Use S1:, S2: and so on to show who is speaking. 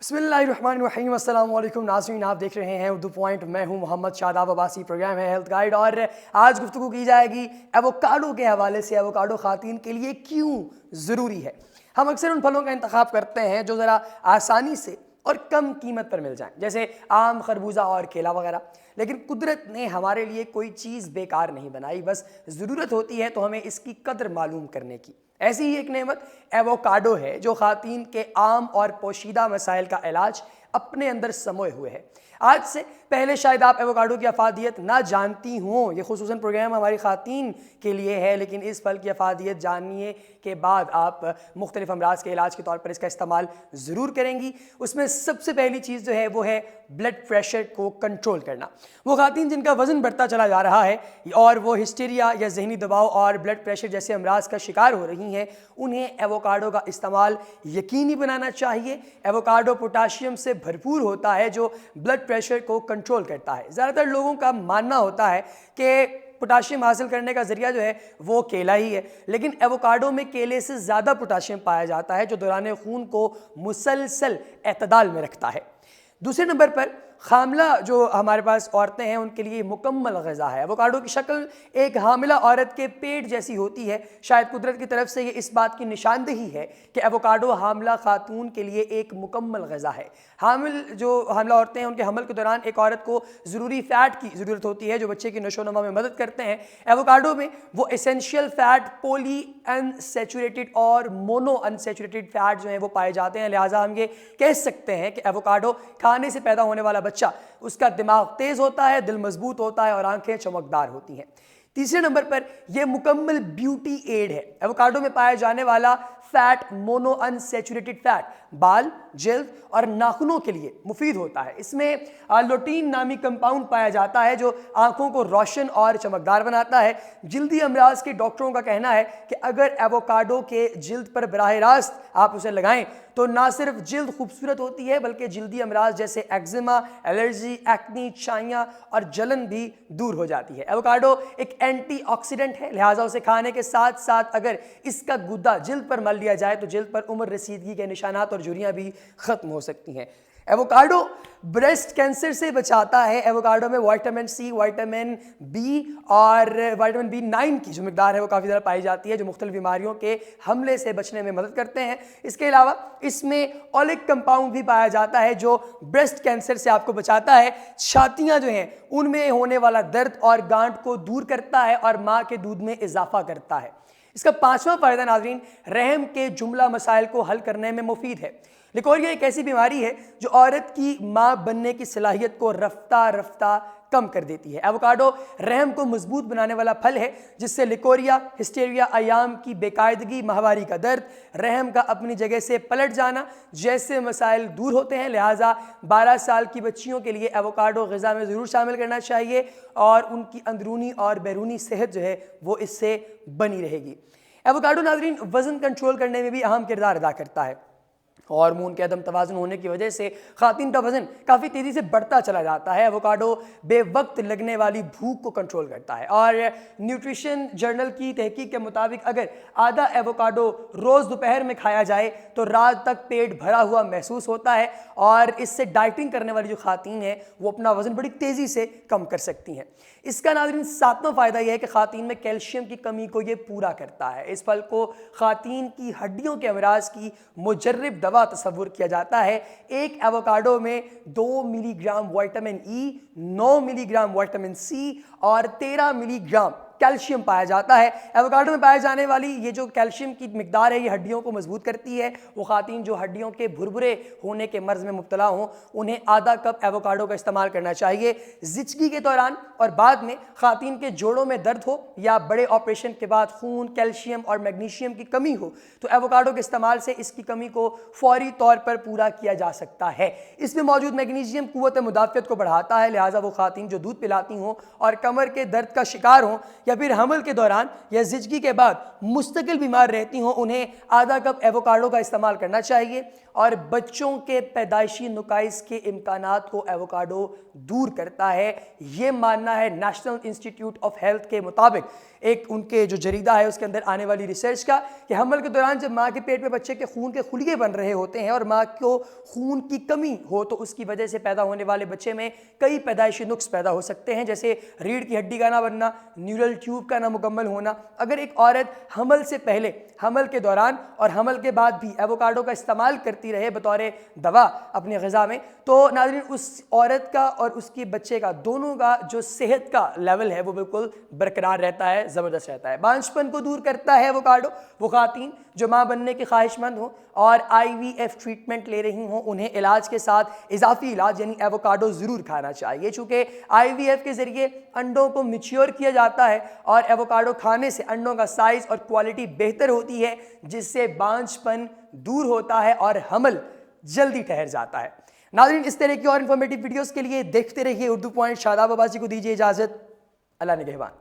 S1: بسم اللہ الرحمن الرحیم، السلام علیکم ناظرین، آپ دیکھ رہے ہیں اردو پوائنٹ۔ میں ہوں محمد شاداب عباسی، پروگرام ہے ہیلتھ گائیڈ، اور آج گفتگو کی جائے گی ایووکاڈو کے حوالے سے۔ ایووکاڈو خواتین کے لیے کیوں ضروری ہے؟ ہم اکثر ان پھلوں کا انتخاب کرتے ہیں جو ذرا آسانی سے اور کم قیمت پر مل جائیں، جیسے آم، خربوزہ اور کیلا وغیرہ، لیکن قدرت نے ہمارے لیے کوئی چیز بیکار نہیں بنائی، بس ضرورت ہوتی ہے تو ہمیں اس کی قدر معلوم کرنے کی۔ ایسی ہی ایک نعمت ایووکاڈو ہے جو خواتین کے عام اور پوشیدہ مسائل کا علاج اپنے اندر سموئے ہوئے ہے۔ آج سے پہلے شاید آپ ایووکاڈو کی افادیت نہ جانتی ہوں، یہ خصوصاً پروگرام ہماری خواتین کے لیے ہے، لیکن اس پھل کی افادیت جاننے کے بعد آپ مختلف امراض کے علاج کے طور پر اس کا استعمال ضرور کریں گی۔ اس میں سب سے پہلی چیز جو ہے وہ ہے بلڈ پریشر کو کنٹرول کرنا۔ وہ خواتین جن کا وزن بڑھتا چلا جا رہا ہے اور وہ ہسٹیریا یا ذہنی دباؤ اور بلڈ پریشر جیسے امراض کا شکار ہو رہی ہیں، انہیں ایووکاڈو کا استعمال یقینی بنانا چاہیے۔ ایووکاڈو پوٹاشیم سے بھرپور ہوتا ہے جو بلڈ پریشر کو کنٹرول کرتا ہے۔ زیادہ تر لوگوں کا ماننا ہوتا ہے کہ پوٹاشیم حاصل کرنے کا ذریعہ جو ہے وہ کیلا ہی ہے، لیکن ایووکاڈو میں کیلے سے زیادہ پوٹاشیم پایا جاتا ہے جو دوران خون کو مسلسل اعتدال میں رکھتا ہے۔ دوسرے نمبر پر حاملہ جو ہمارے پاس عورتیں ہیں ان کے لیے مکمل غذا ہے۔ ایووکاڈو کی شکل ایک حاملہ عورت کے پیٹ جیسی ہوتی ہے۔ شاید قدرت کی طرف سے یہ اس بات کی نشاندہی ہے کہ ایووکاڈو حاملہ خاتون کے لیے ایک مکمل غذا ہے۔ حاملہ عورتیں ہیں ان کے حمل کے دوران ایک عورت کو ضروری فیٹ کی ضرورت ہوتی ہے جو بچے کی نشو و نما میں مدد کرتے ہیں۔ ایووکاڈو میں وہ اسینشیل فیٹ، پولی انسیچوریٹڈ اور مونو انسیچوریٹڈ فیٹ جو ہیں وہ پائے جاتے ہیں، لہٰذا ہم یہ کہہ سکتے ہیں کہ ایووکاڈو کھانے سے پیدا ہونے والا بچہ، اس کا دماغ تیز ہوتا ہے، دل مضبوط ہوتا ہے اور آنکھیں چمکدار ہوتی ہیں۔ تیسرے نمبر پر یہ مکمل بیوٹی ایڈ ہے۔ ایووکاڈو میں پایا جانے والا فیٹ مونو انسیچوریٹڈ فیٹ بال، جلد اور ناخنوں کے لیے مفید ہوتا ہے۔ اس میں لوٹین نامی کمپاؤنڈ پایا جاتا ہے جو آنکھوں کو روشن اور چمکدار بناتا ہے۔ جلدی امراض کے ڈاکٹروں کا کہنا ہے کہ اگر ایووکاڈو کے جلد پر براہ راست آپ اسے لگائیں تو نہ صرف جلد خوبصورت ہوتی ہے بلکہ جلدی امراض جیسے ایگزیما، الرجی، ایکنی، چھائیاں اور جلن بھی دور ہو جاتی ہے۔ ایووکاڈو ایک اینٹی آکسیڈنٹ ہے، لہٰذا اسے کھانے کے ساتھ ساتھ اگر اس کا گدا جلد پر مل لیا جائے تو جلد پر عمر رسیدگی کے نشانات اور جھریاں بھی ختم ہو سکتی ہیں۔ ایووکاڈو بریسٹ کینسر سے بچاتا ہے۔ ایووکاڈو میں وائٹامن سی، وائٹامن بی اور وائٹامن B9 کی جو مقدار ہے وہ کافی زیادہ پائی جاتی ہے جو مختلف بیماریوں کے حملے سے بچنے میں مدد کرتے ہیں۔ اس کے علاوہ اس میں اولک کمپاؤنڈ بھی پایا جاتا ہے جو بریسٹ کینسر سے آپ کو بچاتا ہے۔ چھاتیاں جو ہیں ان میں ہونے والا درد اور گانٹ کو دور کرتا ہے اور ماں کے دودھ میں اضافہ کرتا ہے۔ اس کا پانچواں فائدہ ناظرین رحم کے جملہ مسائل کو حل کرنے میں مفید ہے۔ لیکوریا ایک ایسی بیماری ہے جو عورت کی ماں بننے کی صلاحیت کو رفتہ رفتہ کم کر دیتی ہے۔ ایووکاڈو رحم کو مضبوط بنانے والا پھل ہے جس سے لیکوریا، ہسٹیریا، ایام کی بے قاعدگی، ماہواری کا درد، رحم کا اپنی جگہ سے پلٹ جانا جیسے مسائل دور ہوتے ہیں۔ لہٰذا 12 سال کی بچیوں کے لیے ایووکاڈو غذا میں ضرور شامل کرنا چاہیے اور ان کی اندرونی اور بیرونی صحت جو ہے وہ اس سے بنی رہے گی۔ ایووکاڈو ناظرین وزن کنٹرول کرنے میں بھی اہم کردار ادا کرتا ہے۔ ہارمون کے عدم توازن ہونے کی وجہ سے خواتین کا وزن کافی تیزی سے بڑھتا چلا جاتا ہے۔ ایووکاڈو بے وقت لگنے والی بھوک کو کنٹرول کرتا ہے اور نیوٹریشن جرنل کی تحقیق کے مطابق اگر آدھا ایووکاڈو روز دوپہر میں کھایا جائے تو رات تک پیٹ بھرا ہوا محسوس ہوتا ہے اور اس سے ڈائٹنگ کرنے والی جو خواتین ہیں وہ اپنا وزن بڑی تیزی سے کم کر سکتی ہیں۔ اس کا ناظرین ساتواں فائدہ یہ ہے کہ خواتین میں کیلشیم کی کمی کو یہ پورا کرتا ہے۔ اس پھل کو خواتین کی ہڈیوں کے امراض کی مجرب دوا تصور کیا جاتا ہے۔ ایک ایووکاڈو میں 2 ملی گرام وائٹامن ای، 9 ملی گرام وائٹامن سی اور 13 ملی گرام کیلشیم پایا جاتا ہے۔ ایووکاڈو میں پائے جانے والی یہ جو کیلشیم کی مقدار ہے یہ ہڈیوں کو مضبوط کرتی ہے۔ وہ خواتین جو ہڈیوں کے بھربھرے ہونے کے مرض میں مبتلا ہوں انہیں آدھا کپ ایووکاڈو کا استعمال کرنا چاہیے۔ زچگی کے دوران اور بعد میں خواتین کے جوڑوں میں درد ہو یا بڑے آپریشن کے بعد خون، کیلشیم اور میگنیشیم کی کمی ہو تو ایووکاڈو کے استعمال سے اس کی کمی کو فوری طور پر پورا کیا جا سکتا ہے۔ اس میں موجود میگنیشیم قوت مدافعت کو بڑھاتا ہے، لہٰذا وہ خواتین جو دودھ پلاتی ہوں اور کمر کے درد کا شکار ہوں یا پھر حمل کے دوران یا زچگی کے بعد مستقل بیمار رہتی ہوں انہیں آدھا کپ ایووکاڈو کا استعمال کرنا چاہیے۔ اور بچوں کے پیدائشی نقائص کے امکانات کو ایووکاڈو دور کرتا ہے، یہ ماننا ہے نیشنل انسٹیٹیوٹ آف ہیلتھ کے مطابق ایک ان کے جو جریدہ ہے اس کے اندر آنے والی ریسرچ کا، کہ حمل کے دوران جب ماں کے پیٹ میں بچے کے خون کے خلیے بن رہے ہوتے ہیں اور ماں کو خون کی کمی ہو تو اس کی وجہ سے پیدا ہونے والے بچے میں کئی پیدائشی نقص پیدا ہو سکتے ہیں، جیسے ریڑھ کی ہڈی کا نہ بننا، نیورل ٹیوب کا نامکمل ہونا۔ اگر ایک عورت حمل سے پہلے، حمل کے دوران اور حمل کے بعد بھی ایووکاڈو کا استعمال کرتی رہے بطور دوا اپنی غذا میں، تو ناظرین اس عورت کا اور اس کی بچے کا دونوں کا جو صحت کا لیول ہے وہ بالکل برقرار رہتا ہے، زبردست رہتا ہے۔ بانجھپن کو دور کرتا ہے ایووکاڈو۔ وہ خواتین جو ماں بننے کے خواہش مند ہوں اور IVF ٹریٹمنٹ لے رہی ہوں، انہیں علاج کے ساتھ اضافی علاج یعنی ایووکاڈو ضرور کھانا چاہیے، چونکہ IVF کے ذریعے انڈوں کو میچیور کیا جاتا ہے اور ایووکاڈو کھانے سے انڈوں کا سائز اور کوالٹی بہتر ہوتی ہے، جس سے بانجھپن دور ہوتا ہے اور حمل جلدی ٹھہر جاتا ہے۔ ناظرین اس طرح کی اور انفارمیٹیو ویڈیوز کے لیے دیکھتے رہیے اردو پوائنٹ۔ شاداب عباسی کو دیجیے اجازت، اللہ نگہبان۔